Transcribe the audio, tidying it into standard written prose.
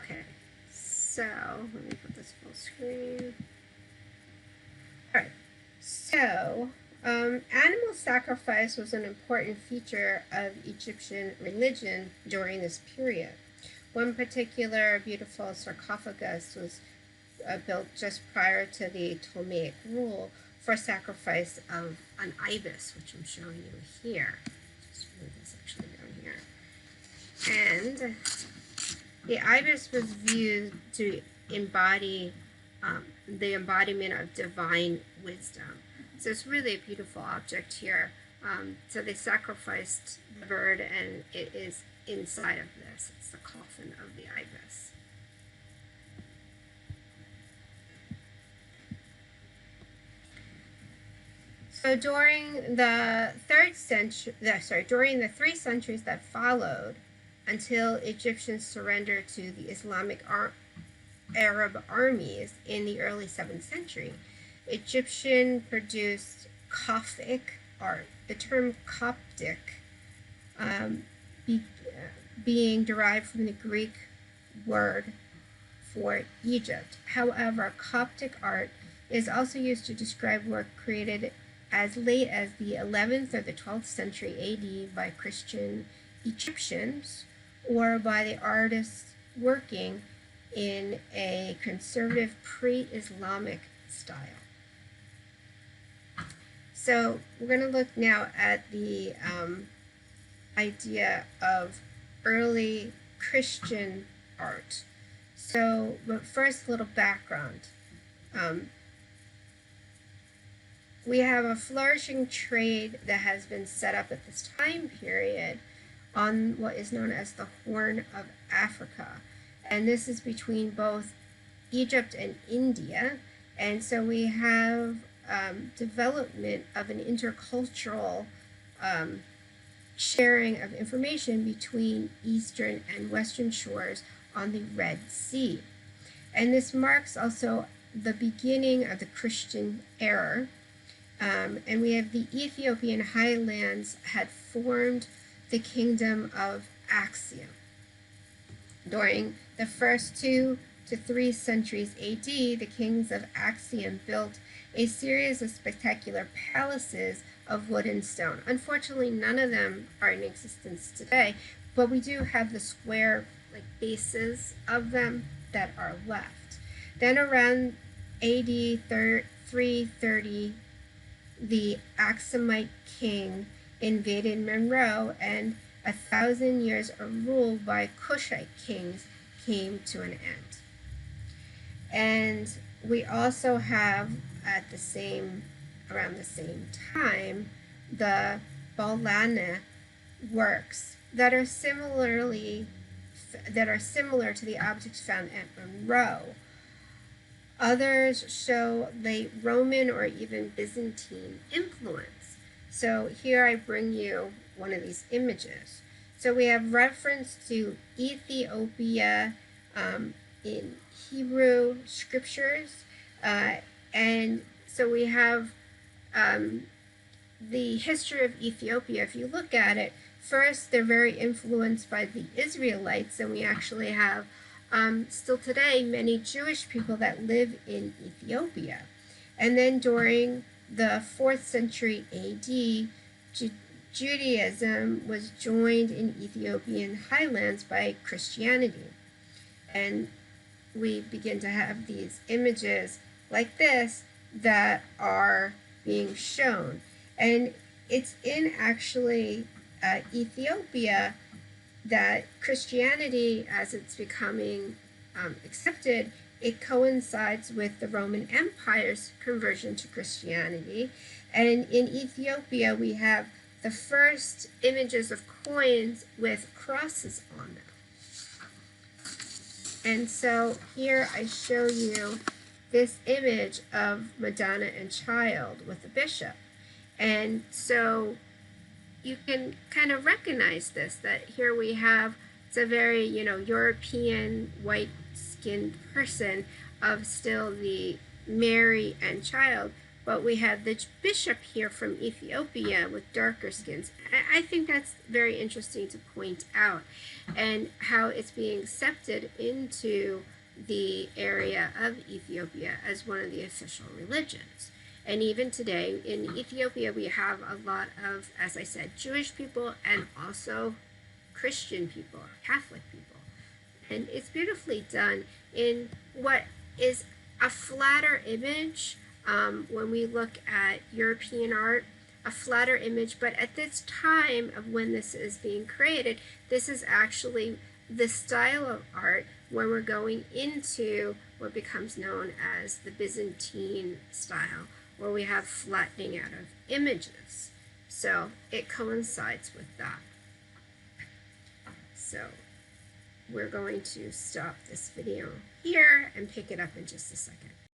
Okay, so let me put this full screen. All right, so animal sacrifice was an important feature of Egyptian religion during this period. One particular beautiful sarcophagus was built just prior to the Ptolemaic rule for sacrifice of an ibis, which I'm showing you here. Just move this actually down here. And the ibis was viewed to embody the embodiment of divine wisdom. So it's really a beautiful object here. So they sacrificed the bird, and it is inside of this. It's the coffin of the ibis. So during the during the 3 centuries that followed, until Egyptians surrendered to the Islamic Arab armies in the early 7th century, Egyptian produced Coptic art. The term Coptic being derived from the Greek word for Egypt. However, Coptic art is also used to describe work created as late as the 11th or the 12th century AD by Christian Egyptians, or by the artists working in a conservative pre-Islamic style. So we're going to look now at the idea of early Christian art. So, but first, a little background. We have a flourishing trade that has been set up at this time period on what is known as the Horn of Africa. And this is between both Egypt and India. And so we have development of an intercultural sharing of information between eastern and western shores on the Red Sea. And this marks also the beginning of the Christian era. And we have the Ethiopian highlands had formed the kingdom of Axium. During the first 2 to 3 centuries AD, the kings of Axium built a series of spectacular palaces of wood and stone. Unfortunately, none of them are in existence today, but we do have the square bases of them that are left. Then around AD 330, the Aksumite king invaded Monroe, and 1,000 years of rule by Kushite kings came to an end. And we also have around the same time, the Balana works that are similar to the objects found at Monroe. Others show late Roman or even Byzantine influence. So here I bring you one of these images. So we have reference to Ethiopia in Hebrew scriptures, and so we have the history of Ethiopia. If you look at it, first they're very influenced by the Israelites, and we actually have still today many Jewish people that live in Ethiopia. And then during the 4th century AD, Judaism was joined in Ethiopian highlands by Christianity. And we begin to have these images like this that are being shown. And it's in actually Ethiopia that Christianity, as it's becoming accepted, it coincides with the Roman Empire's conversion to Christianity. And in Ethiopia, we have the first images of coins with crosses on them. And so here I show you this image of Madonna and Child with the bishop. And so you can kind of recognize this, that here we have, it's a very, European white-skinned person of still the Mary and Child, But we have the bishop here from Ethiopia with darker skins. I think that's very interesting to point out, and how it's being accepted into the area of Ethiopia as one of the official religions. And even today in Ethiopia, we have a lot of, as I said, Jewish people and also Christian people, Catholic people. And it's beautifully done in what is a flatter image. When we look at European art, a flatter image, but at this time of when this is being created, this is actually the style of art when we're going into what becomes known as the Byzantine style, where we have flattening out of images. So it coincides with that. So we're going to stop this video here and pick it up in just a second.